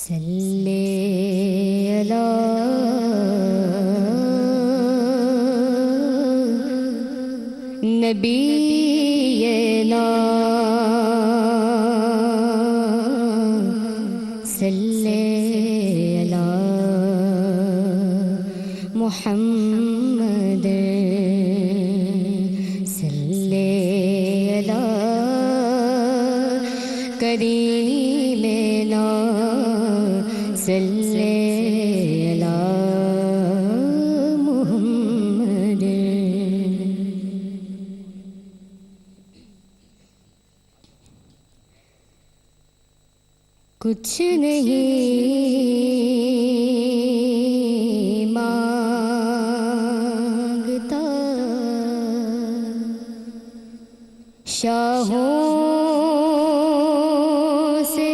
صلی علی نبینا صلی علی محمد صلی علی کریمنا صلی علی محمد. کچھ نہیں مانگتا شاہوں سے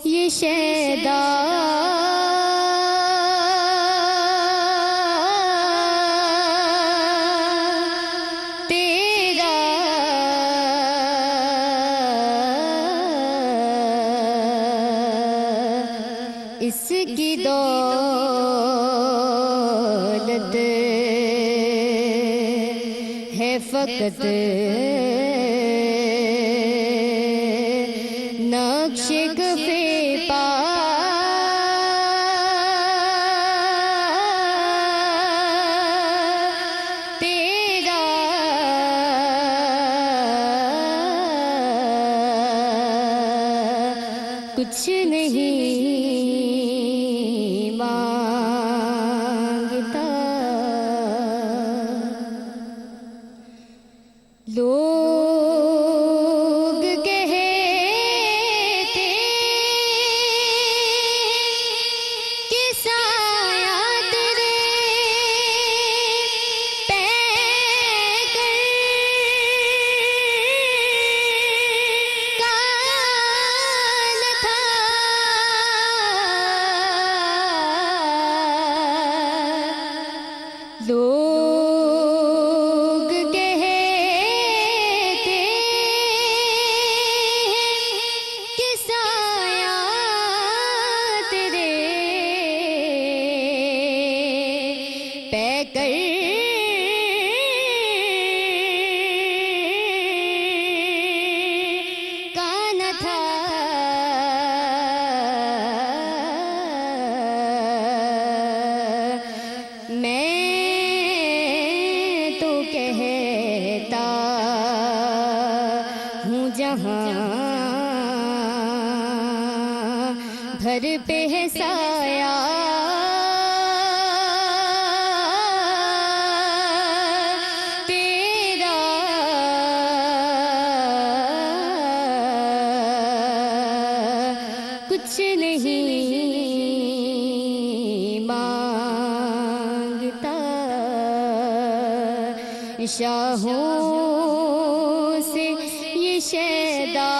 یہ شیدا تیرا اس کی دولت ہے فقط نقش کفے پا تیرا کچھ نہیں مانگتا لوگ کہتے کہ سایہ تیرے پہ کر کان تھا لوگ کہتے کہ سایہ تیرے پہ کر کان تھا میں تو کہتا ہوں جہاں بھر پہ ہے سایہ تیرا کچھ نہیں مانگتا شاہوں سے یہ شیدا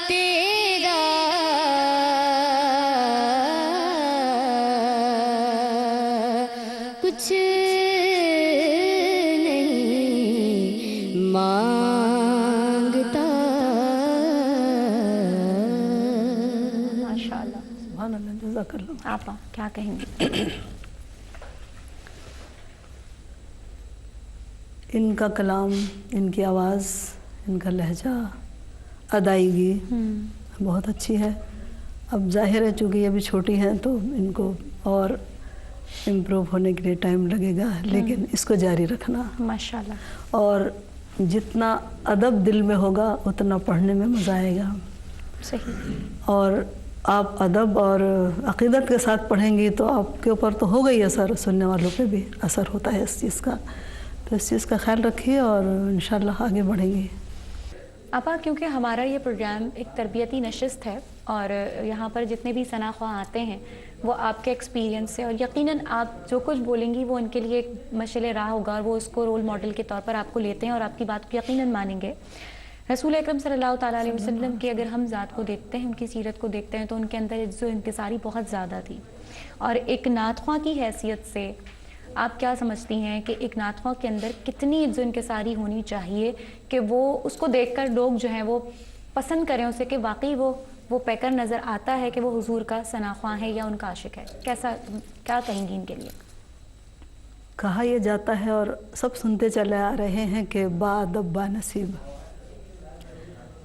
تیرا کچھ نہیں مانگتا. ماشاء اللہ. سبحان اللہ. جزاک اللہ. آپ کیا کہیں گے؟ ان کا کلام، ان کی آواز، ان کا لہجہ، ادائیگی بہت اچھی ہے. اب ظاہر ہے چونکہ یہ ابھی چھوٹی ہیں تو ان کو اور امپروو ہونے کے لیے ٹائم لگے گا، لیکن اس کو جاری رکھنا. ماشاءاللہ. اور جتنا ادب دل میں ہوگا اتنا پڑھنے میں مزہ آئے گا. صحیح. اور آپ ادب اور عقیدت کے ساتھ پڑھیں گی تو آپ کے اوپر تو ہوگا ہی اثر، سننے والوں پہ بھی اثر ہوتا ہے اس چیز کا. تو اس چیز کا خیال رکھیے اور انشاءاللہ آگے بڑھیں گے. آپا کیونکہ ہمارا یہ پروگرام ایک تربیتی نشست ہے اور یہاں پر جتنے بھی ثنا خواہ آتے ہیں وہ آپ کے ایکسپیرینس سے، اور یقیناً آپ جو کچھ بولیں گی وہ ان کے لیے ایک مشعل راہ ہوگا اور وہ اس کو رول ماڈل کے طور پر آپ کو لیتے ہیں اور آپ کی بات کو یقیناً مانیں گے. رسول اکرم صلی اللہ تعالیٰ علیہ وسلم کی اگر ہم ذات کو دیکھتے ہیں، ان کی سیرت کو دیکھتے ہیں تو ان کے اندر عجز و انکساری بہت زیادہ تھی، اور ایک نعت خواں کی حیثیت سے آپ کیا سمجھتی ہیں کہ ایک نعت خواں کے اندر کتنی عزت و انکساری ہونی چاہیے کہ وہ اس کو دیکھ کر لوگ جو ہیں وہ پسند کریں اسے کہ واقعی وہ پیکر نظر آتا ہے کہ وہ حضور کا ثنا خواں ہے یا ان کا عاشق ہے؟ کیا کہیں گی ان کے لیے؟ کہا یہ جاتا ہے اور سب سنتے چلے آ رہے ہیں کہ با ادب با نصیب.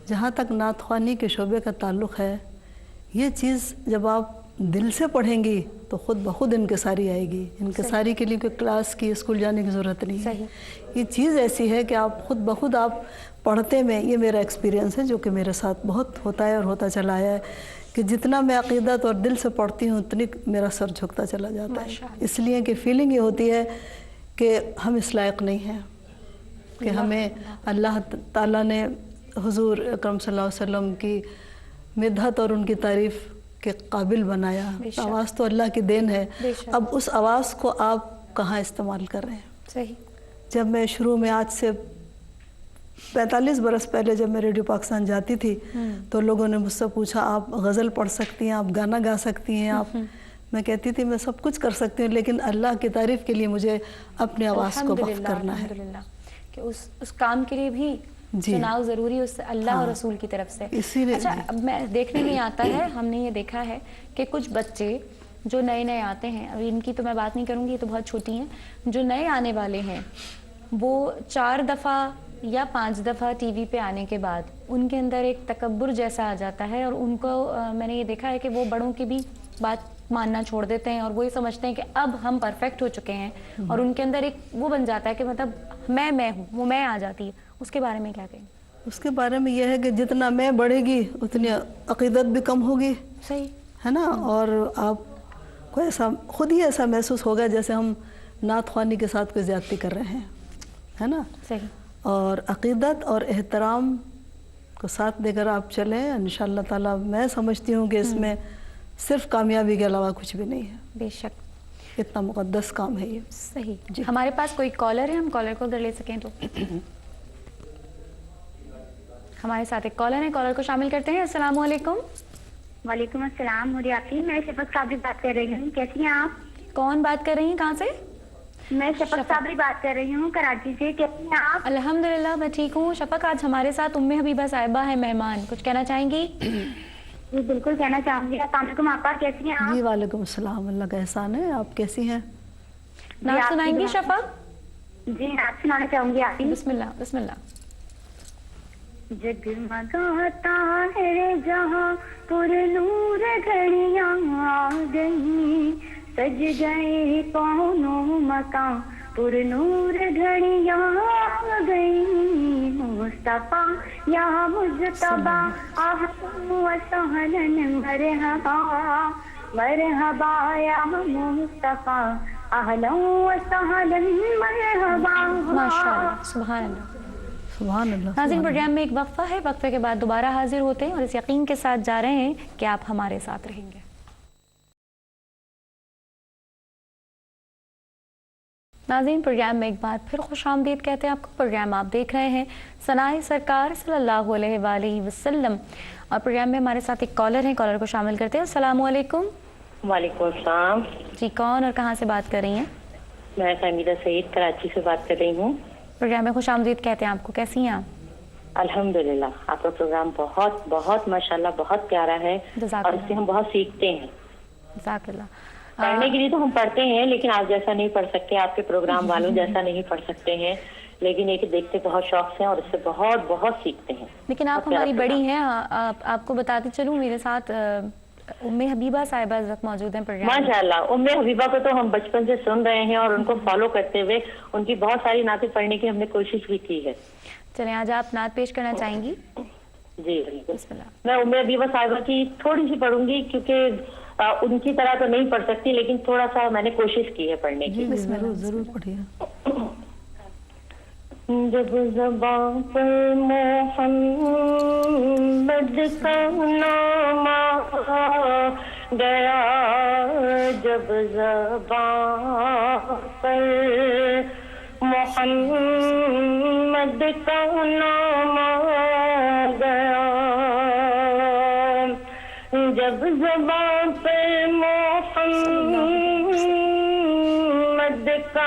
جہاں تک نعت خوانی کے شعبے کا تعلق ہے، یہ چیز جب آپ دل سے پڑھیں گی تو خود بخود انکساری آئے گی. انکساری کے لیے کوئی کلاس کی اسکول جانے کی ضرورت نہیں ہے. یہ چیز ایسی ہے کہ آپ خود بخود آپ پڑھتے میں، یہ میرا ایکسپیرینس ہے جو کہ میرے ساتھ بہت ہوتا ہے اور ہوتا چلا آیا ہے کہ جتنا میں عقیدت اور دل سے پڑھتی ہوں اتنی میرا سر جھکتا چلا جاتا ہے. اس لیے کہ فیلنگ یہ ہوتی ہے کہ ہم اس لائق نہیں ہیں کہ ہمیں اللہ تعالیٰ نے حضور اکرم صلی اللہ علیہ وسلم کی مدحت اور ان کی تعریف کے قابل بنایا. آواز تو اللہ کی دین ہے. اب اس آواز کو آپ کہاں استعمال کر رہے ہیں؟ صحیح. جب میں شروع میں آج سے 45 برس پہلے جب میں ریڈیو پاکستان جاتی تھی تو لوگوں نے مجھ سے پوچھا آپ غزل پڑھ سکتی ہیں، آپ گانا گا سکتی ہیں، آپ میں کہتی تھی میں سب کچھ کر سکتی ہوں لیکن اللہ کی تعریف کے لیے مجھے اپنی آواز کو وقف کرنا ہے. الحمدللہ کہ اس کام کے لیے بھی چناؤ ضروری اس اللہ اور رسول کی طرف سے. اچھا اب میں دیکھنے میں آتا ہے، ہم نے یہ دیکھا ہے کہ کچھ بچے جو نئے آتے ہیں، ابھی ان کی تو میں بات نہیں کروں گی، یہ تو بہت چھوٹی ہیں، جو نئے آنے والے ہیں وہ 4 دفعہ یا 5 دفعہ ٹی وی پہ آنے کے بعد ان کے اندر ایک تکبر جیسا آ جاتا ہے اور ان کو میں نے یہ دیکھا ہے کہ وہ بڑوں کی بھی بات ماننا چھوڑ دیتے ہیں اور وہ یہ سمجھتے ہیں کہ اب ہم پرفیکٹ ہو چکے ہیں اور ان کے اندر ایک وہ بن جاتا ہے کہ مطلب میں ہوں، وہ میں آ جاتی ہے. اس کے بارے میں کیا کہیں؟ اس کے بارے میں یہ ہے کہ جتنا میں بڑھے گی اتنی عقیدت بھی کم ہوگی. صحیح ہے نا. اور آپ کو ایسا خود ہی ایسا محسوس ہوگا جیسے ہم نعت خوانی کے ساتھ کوئی زیادتی کر رہے ہیں. ہے نا. صحیح. اور عقیدت اور احترام کو ساتھ دے کر آپ چلیں انشاءاللہ تعالیٰ. میں سمجھتی ہوں کہ اس میں صرف کامیابی کے علاوہ کچھ بھی نہیں ہے. بے شک اتنا مقدس کام ہے یہ. صحیح. ہمارے پاس کوئی کالر ہے، ہم کالر کو اگر لے سکیں تو. ہمارے ساتھ ایک کالر ہے، کالر کو شامل کرتے ہیں. السلام علیکم. وعلیکم السلام. مریاتی میں شفق صابری بات کر رہی ہوں. کیسی ہیں آپ؟ کون بات کر رہی ہیں؟ کہاں سے؟ میں شفق صابری بات کر رہی ہوں کراچی سے. کیسی ہیں آپ؟ الحمدللہ میں ٹھیک ہوں. شفق آج ہمارے ساتھ ام حبیبہ صاحبہ ہے مہمان، کچھ کہنا چاہیں گی؟ جی بالکل کہنا چاہوں گی. السلام علیکم آپا، کیسی ہیں آپ؟ جی وعلیکم السلام. اللہ کا احسان ہے. آپ کیسی ہیں؟ نعت سنائیں گی شفق؟ جی نعت سنانا چاہوں گی آپ. بسم اللہ بسم اللہ. جگمگاتا ہے جہاں پر نور گھڑیاں آ گئی، سج گئے کونوں مکان پر نور گھڑیاں آ گئی. مصطفیٰ یا مجتبیٰ اہلا و سہلا مرحبا، مرحبا یا مصطفیٰ اہلا و سہلا مرحبا. ماشاءاللہ سبحان اللہ سبحان اللہ. ناظرین پروگرام میں ایک وقفہ ہے، وقفے کے بعد دوبارہ حاضر ہوتے ہیں اور اس یقین کے ساتھ جا رہے ہیں کہ آپ ہمارے ساتھ رہیں گے. ناظرین پروگرام میں ایک بار پھر خوش آمدید کہتے ہیں آپ کو. پروگرام آپ دیکھ رہے ہیں ثنائے سرکار صلی اللہ علیہ وآلہ وسلم اور پروگرام میں ہمارے ساتھ ایک کالر ہیں، کالر کو شامل کرتے ہیں. السلام علیکم. وعلیکم السلام. جی کون اور کہاں سے بات کر رہی ہیں؟ میں فہمیدہ سعید کراچی سے بات کر رہی ہوں. پروگرام میں خوش آمدید کہتے ہیں آپ کو. کیسی ہیں آپ؟ الحمدللہ آپ کا پروگرام بہت بہت ماشاءاللہ بہت پیارا ہے اور اس سے ہم بہت سیکھتے ہیں. جزاک اللہ. پڑھنے کے لیے تو ہم پڑھتے ہیں لیکن آپ جیسا نہیں پڑھ سکتے، آپ کے پروگرام والوں جیسا نہیں پڑھ سکتے ہیں، لیکن ایک دیکھتے بہت شوق سے اور اس سے بہت بہت سیکھتے ہیں. لیکن آپ ہماری بڑی ہیں، آپ کو بتاتی چلوں میرے ساتھ ام حبیبہ صاحبہ اس وقت موجود ہیں پروگرام. ماشاءاللہ ام حبیبہ کو تو ہم بچپن سے سن رہے ہیں اور ان کو فالو کرتے ہوئے ان کی بہت ساری نعتیں پڑھنے کی ہم نے کوشش بھی کی ہے. چلیں آج آپ نعت پیش کرنا چاہیں گی؟ جی بسم اللہ. میں ام حبیبہ صاحبہ کی تھوڑی سی پڑھوں گی کیونکہ ان کی طرح تو نہیں پڑھ سکتی لیکن تھوڑا سا میں نے کوشش کی ہے پڑھنے کی. ضرور ضرور پڑھیے. جب زبان پر محمد کا نام آ گیا، جب زبان پر محمد کا نام آ گیا، جب زبان پر محمد کا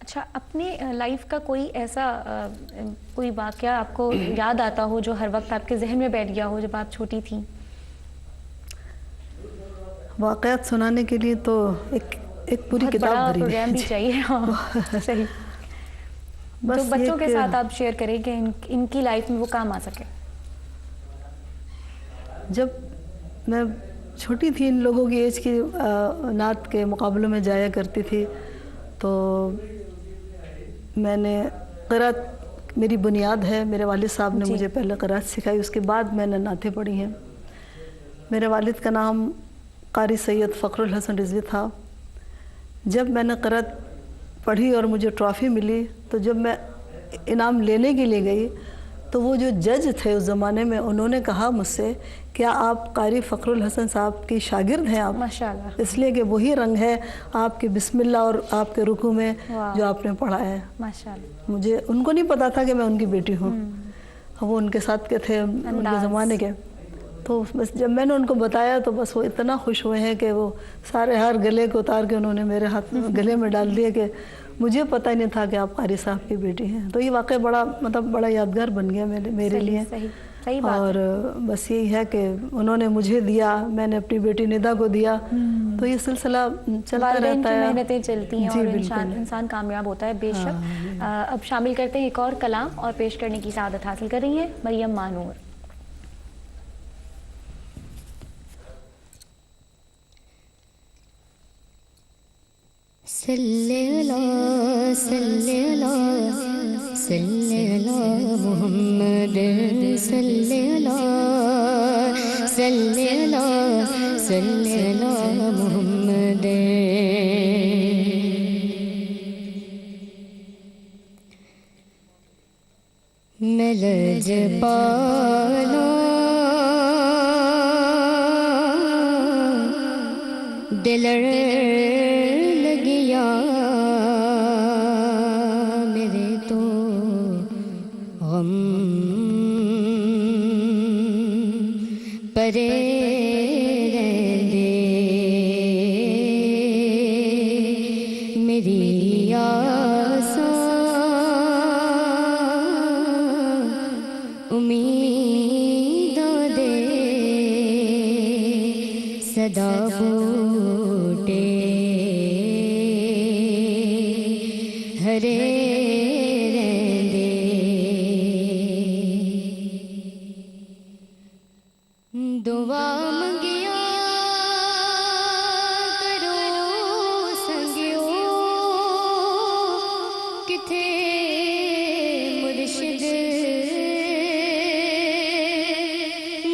اچھا، اپنے لائف کا کوئی ایسا کوئی واقعہ آپ کو یاد آتا ہو جو ہر وقت آپ کے ذہن میں بیٹھ گیا ہو جب آپ چھوٹی تھیں؟ واقعات سنانے کے لیے تو ایک پوری بہت کتاب بڑا بھری پروگرام بھی چاہیے. ہاں صحیح. بس جو بچوں کے ایک- ساتھ آپ شیئر کریں کہ ان کی لائف میں وہ کام آ سکے. جب میں چھوٹی تھی، ان لوگوں کی ایج کی نعت کے مقابلوں میں جایا کرتی تھی، تو میں نے قرأت میری بنیاد ہے. میرے والد صاحب نے مجھے پہلے قرأت سکھائی، اس کے بعد میں نے نعتیں پڑھی ہیں. میرے والد کا نام قاری سید فخر الحسن رضوی تھا. جب میں نے قرأت پڑھی اور مجھے ٹرافی ملی، تو جب میں انعام لینے کے لیے گئی تو وہ جو جج تھے اس زمانے میں، انہوں نے کہا مجھ سے، کیا آپ قاری فخر الحسن صاحب کی شاگرد ہیں آپ؟ ماشاءاللہ. اس لیے کہ وہی رنگ ہے آپ کے بسم اللہ اور آپ کے رکوع میں جو آپ نے پڑھا ہے. ماشاءاللہ. مجھے ان کو نہیں پتا تھا کہ میں ان کی بیٹی ہوں. وہ ان کے ساتھ کے تھے، ان کے زمانے کے. تو بس جب میں نے ان کو بتایا تو بس وہ اتنا خوش ہوئے ہیں کہ وہ سارے ہار گلے کو اتار کے انہوں نے میرے ہاتھ گلے میں ڈال دیے کہ مجھے پتہ ہی نہیں تھا کہ آپ قاری صاحب کی بیٹی ہیں. تو یہ واقعہ بڑا یادگار بن گیا میرے لیے. صحیح بات. اور بس یہی ہے کہ انہوں نے مجھے دیا، میں نے اپنی بیٹی ندا کو دیا. تو یہ سلسلہ چلتا رہتا ہے. محنتیں چلتی ہیں اور بالکل. انسان کامیاب ہوتا ہے بے شک. اب شامل کرتے ہیں ایک اور کلام اور پیش کرنے کی سعادت حاصل کر رہی ہیں مریم مانور. صلی اللہ صلی اللہ صلی اللہ محمد صلی اللہ صلی اللہ صلی اللہ محمد. میں لج پالا دلڑ لگیا میرے تو غم پرے رہندے میری آساں امیداں دے صدا بوٹے ہرے رہندے. دعا منگیا کرو سنگیو کتھے مرشد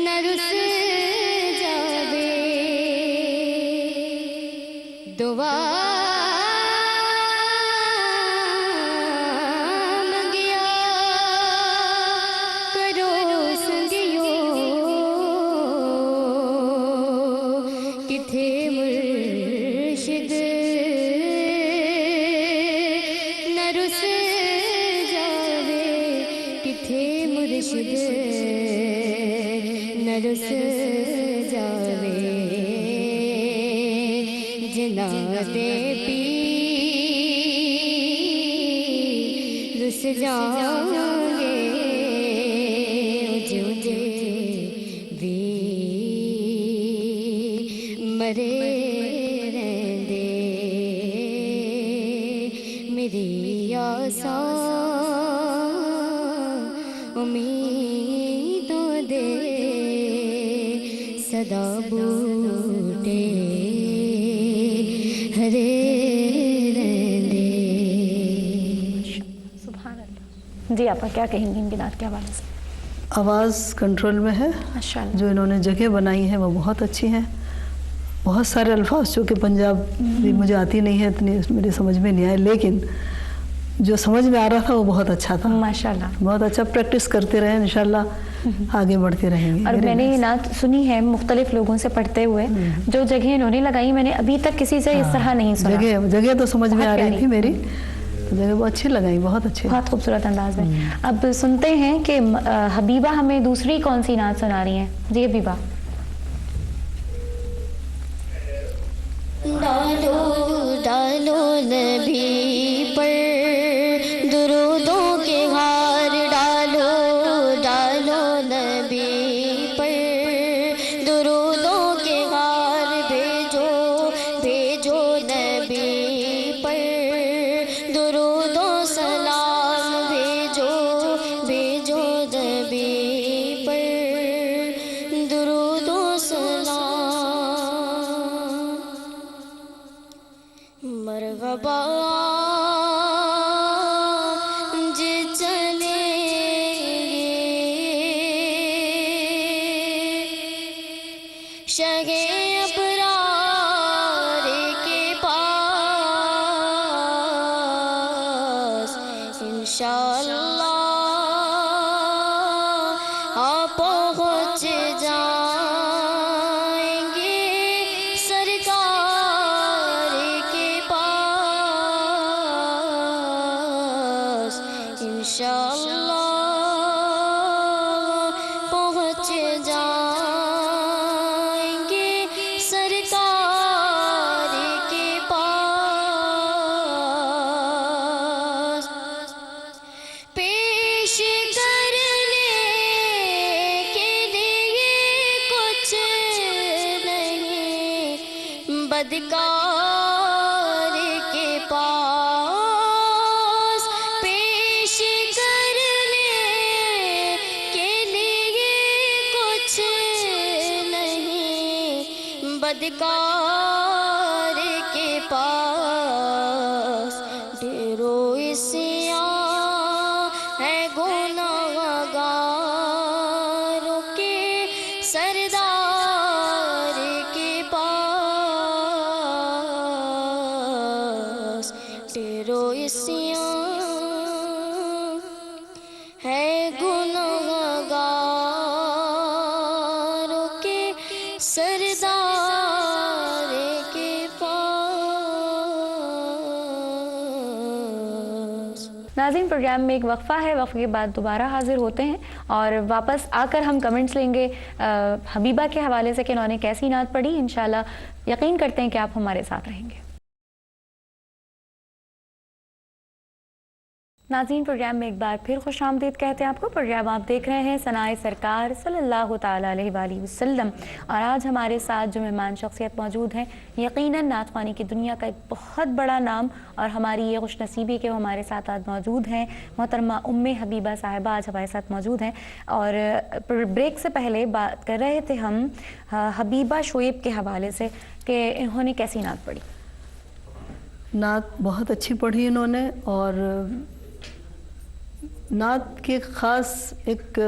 نہ رس جاوے. دعا منگیا کرو سنگیو کتھے مرشد نہ رس جاوے. کتھے مرشد نہ رس جاوے. جناتے پی رس جاؤں گے اجے بھی مرے رہندے میری آساں امیداں دے صدا بوٹے ہرے رہندے. سبحان اللہ. جی آپ کیا کہیں گی ان کی نعت کے حوالے سے؟ آواز کنٹرول میں ہے. ماشاءاللہ. جو انہوں نے جگہ بنائی ہے وہ بہت اچھی ہیں. بہت سارے الفاظ جو کہ پنجاب بھی مجھے آتی نہیں ہے اتنی، میری سمجھ میں نہیں آئے، لیکن جو سمجھ میں آ رہا تھا وہ بہت اچھا تھا. ماشاءاللہ. بہت اچھا. پریکٹس کرتے رہیں، انشاءاللہ آگے بڑھتے رہیں گے. اور میں نے یہ نعت سنی ہے مختلف لوگوں سے پڑھتے ہوئے، جو جگہ انہوں نے لگائی میں نے ابھی تک کسی سے اس طرح نہیں سنا. جگہ تو سمجھ میں آ رہی پیاری. تھی میری، جگہ وہ اچھی لگائی، بہت اچھی. بہت خوبصورت انداز میں. اب سنتے ہیں کہ حبیبہ ہمیں دوسری کون سی نعت سنا رہی ہیں. جی حبیبہ. ڈالو ڈالو نبی پر نبی پر درود و سلام مرحبا شہ ابرار کے پاس انشاءاللہ آپ پہنچ جائیں گے سرکار کے پاس انشاءاللہ پہنچ جائیں بدکار کے پاس پیش کرنے کے لیے کچھ نہیں بدکار کے پاس ڈھیروں عصیاں ہے گنہگاروں کے سردار کے پاس ڈھیروں عصیاں ہے گنہگاروں کے سردار کے پاس۔ ناظرین پروگرام میں ایک وقفہ ہے، وقفے کے بعد دوبارہ حاضر ہوتے ہیں اور واپس آ کر ہم کمنٹس لیں گے حبیبہ کے حوالے سے کہ انہوں نے کیسی نعت پڑھی۔ انشاءاللہ یقین کرتے ہیں کہ آپ ہمارے ساتھ رہیں گے۔ ناظرین پروگرام میں ایک بار پھر خوش آمدید کہتے ہیں آپ کو۔ پروگرام آپ دیکھ رہے ہیں ثنائے سرکار صلی اللہ تعالیٰ علیہ وآلہ وسلم، اور آج ہمارے ساتھ جو مہمان شخصیت موجود ہیں یقیناً نعت خوانی کی دنیا کا ایک بہت بڑا نام، اور ہماری یہ خوش نصیبی کہ وہ ہمارے ساتھ آج موجود ہیں۔ محترمہ ام حبیبہ صاحبہ آج ہمارے ساتھ موجود ہیں، اور بریک سے پہلے بات کر رہے تھے ہم حبیبہ شعیب کے حوالے سے کہ انہوں نے کیسی نعت پڑھی۔ نعت بہت اچھی پڑھی انہوں نے، اور نعت کی خاص ایک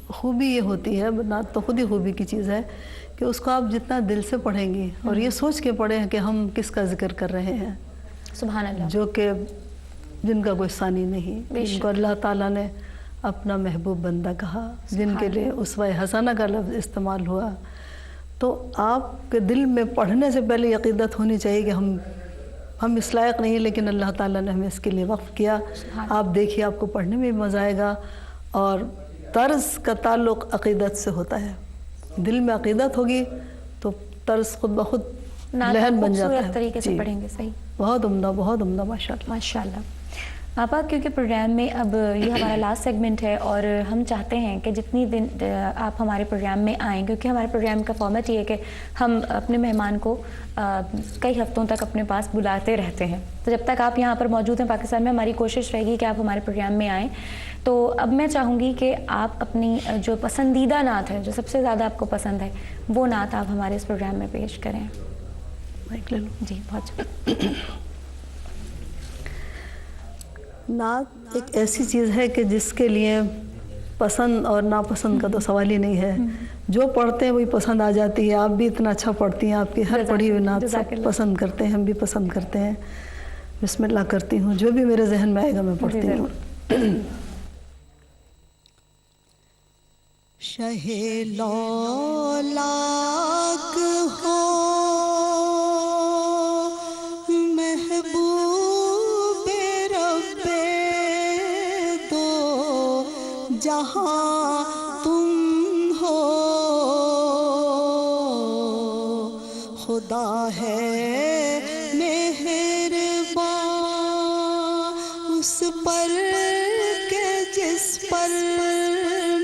خوبی یہ ہوتی ہے، نعت تو خود ہی خوبی کی چیز ہے کہ اس کو آپ جتنا دل سے پڑھیں گی اور یہ سوچ کے پڑھیں کہ ہم کس کا ذکر کر رہے ہیں، سبحان اللہ، جو کہ جن کا کوئی ثانی نہیں، جن کو اللہ تعالیٰ نے اپنا محبوب بندہ کہا، جن کے لیے اسوہ حسنہ کا لفظ استعمال ہوا، تو آپ کے دل میں پڑھنے سے پہلے عقیدت ہونی چاہیے کہ ہم اس لائق نہیں، لیکن اللہ تعالیٰ نے ہمیں اس کے لیے وقف کیا۔ آپ دیکھیے، آپ کو پڑھنے میں بھی مزہ آئے گا، اور طرز کا تعلق عقیدت سے ہوتا ہے۔ دل میں عقیدت ہوگی تو طرز خود بخود لہن بن جاتا ہے۔ خوبصورت طریقے سے پڑھیں گے، صحیح، بہت عمدہ، بہت عمدہ، ماشاءاللہ ماشاءاللہ۔ آپا کیونکہ پروگرام میں اب یہ ہمارا لاسٹ سیگمنٹ ہے، اور ہم چاہتے ہیں کہ جتنی دن آپ ہمارے پروگرام میں آئیں، کیونکہ ہمارے پروگرام کا فارمیٹ یہ ہے کہ ہم اپنے مہمان کو کئی ہفتوں تک اپنے پاس بلاتے رہتے ہیں، تو جب تک آپ یہاں پر موجود ہیں پاکستان میں، ہماری کوشش رہے گی کہ آپ ہمارے پروگرام میں آئیں۔ تو اب میں چاہوں گی کہ آپ اپنی جو پسندیدہ نعت ہے، جو سب سے زیادہ آپ کو پسند ہے، وہ نعت آپ ہمارے اس پروگرام میں پیش کریں۔ جی بہت شکریہ۔ نعت ایک ایسی چیز ہے کہ جس کے لیے پسند اور ناپسند کا تو سوال ہی نہیں ہے، جو پڑھتے ہیں وہی پسند آ جاتی ہے۔ آپ بھی اتنا اچھا پڑھتی ہیں، آپ کی ہر پڑھی ہوئی نعت سب پسند کرتے ہیں، ہم بھی پسند کرتے ہیں۔ بسم اللہ کرتی ہوں، جو بھی میرے ذہن میں آئے گا میں پڑھتی ہوں۔ شہ لولاک ہو محبوب رب دو جہاں تم ہو، خدا ہے مہربان اس پر کہ جس پر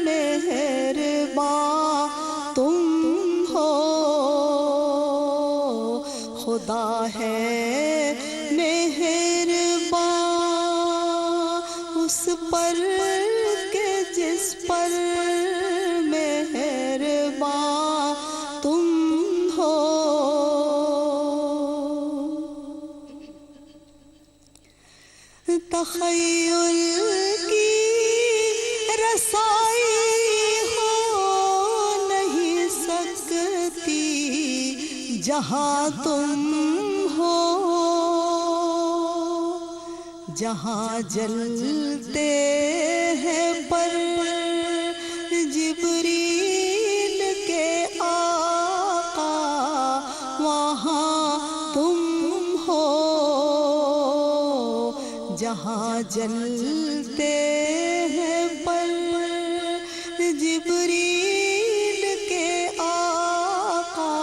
مہربان تم ہو، خدا ہے مہربان اس پر کہ جس پر مہرباں تم ہو، تخیل کی رسائی ہو نہیں سکتی جہاں تم ہو، جہاں جلتے ہیں پر جبریل کے آقا وہاں تم ہو، جہاں جلتے ہیں پر جبریل کے آقا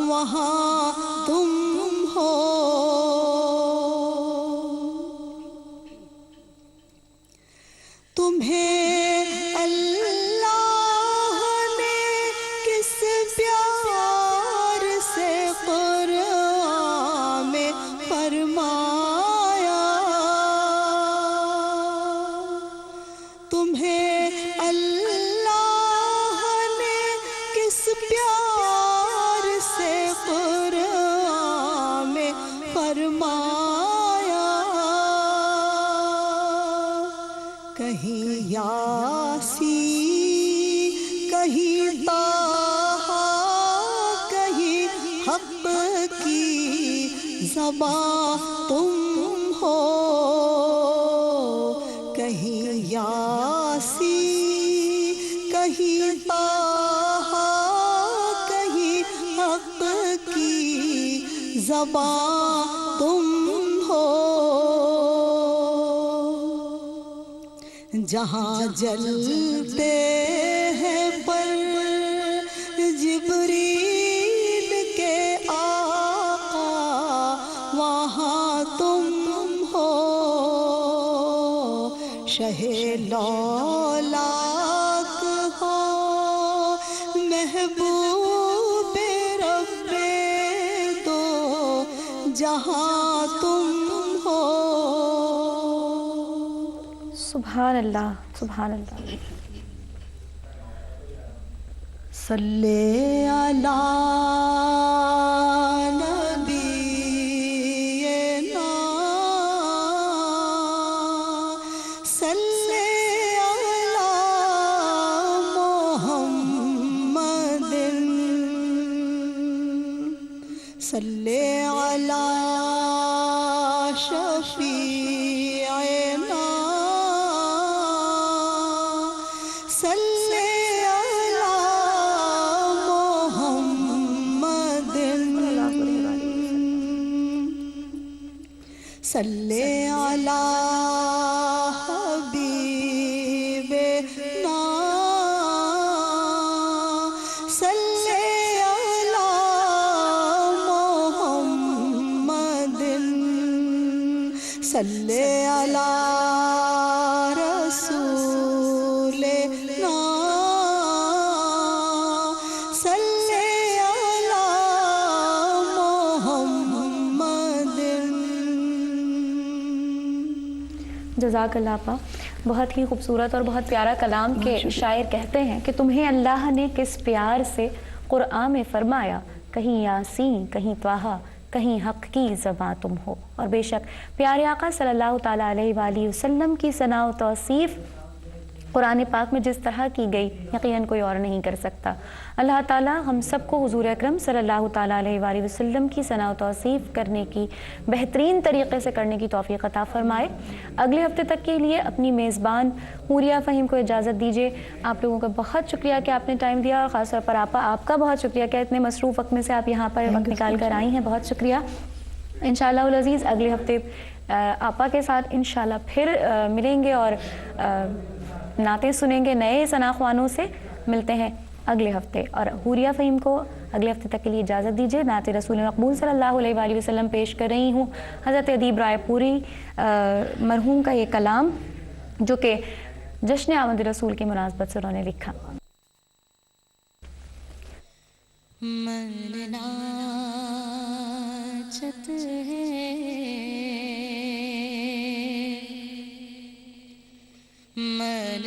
وہاں تم ہو، تمہیں اللہ نے کس پیار سے قرآن میں فرمایا، تمہیں اللہ نے کس پیار سے قرآن میں فرمایا، کہیں یاسین کہیں طٰہٰ کہیں حق کی زباں تم ہو، کہیں یاسین کہیں طٰہٰ کہیں حق کی زباں تم ہو، جہاں جلتے ہیں پر جبریل کے آقا وہاں تم ہو، شہ لولاک ہو محبوب رب دو جہاں تم ہو، سبحان اللہ، سبحان اللہ۔ صلی علی نبینا صلی علی محمد صلی علی شفیعنا صلی علی محمد صلی علی حبیبنا صلی علی محمد صلی علی رسولنا صلی علی محمد۔ جزاک اللہ آپا، بہت ہی خوبصورت اور بہت پیارا کلام کے شاعر کہتے ہیں کہ تمہیں اللہ نے کس پیار سے قرآن میں فرمایا، کہیں یاسین کہیں طٰہٰ کہیں حق کی زباں تم ہو۔ اور بے شک پیارے آقا صلی اللہ تعالیٰ علیہ وآلہ وسلم کی ثنا و توصیف قرآن پاک میں جس طرح کی گئی یقیناً کوئی اور نہیں کر سکتا۔ اللہ تعالیٰ ہم سب کو حضور اکرم صلی اللہ تعالیٰ علیہ وآلہ وسلم کی ثنا و توصیف کرنے کی بہترین طریقے سے کرنے کی توفیق عطا فرمائے۔ اگلے ہفتے تک کے لیے اپنی میزبان حوریہ فہیم کو اجازت دیجیے۔ آپ لوگوں کا بہت شکریہ کہ آپ نے ٹائم دیا، اور خاص طور پر آپ کا بہت شکریہ کہ اتنے مصروف وقت میں سے آپ یہاں پر وقت نکال کر آئی ہیں، بہت شکریہ۔ انشاءاللہ العزیز اگلے ہفتے آپا کے ساتھ انشاءاللہ پھر ملیں گے اور نعتیں سنیں گے نئے ثنا خوانوں سے۔ ملتے ہیں اگلے ہفتے، اور حوریہ فہیم کو اگلے ہفتے تک کے لیے اجازت دیجیے۔ نعت رسول مقبول صلی اللہ علیہ وآلہ وسلم پیش کر رہی ہوں، حضرت ادیب رائے پوری مرحوم کا یہ کلام جو کہ جشن آمد رسول کی مناسبت سے انہوں نے لکھا۔ مناچت ہے من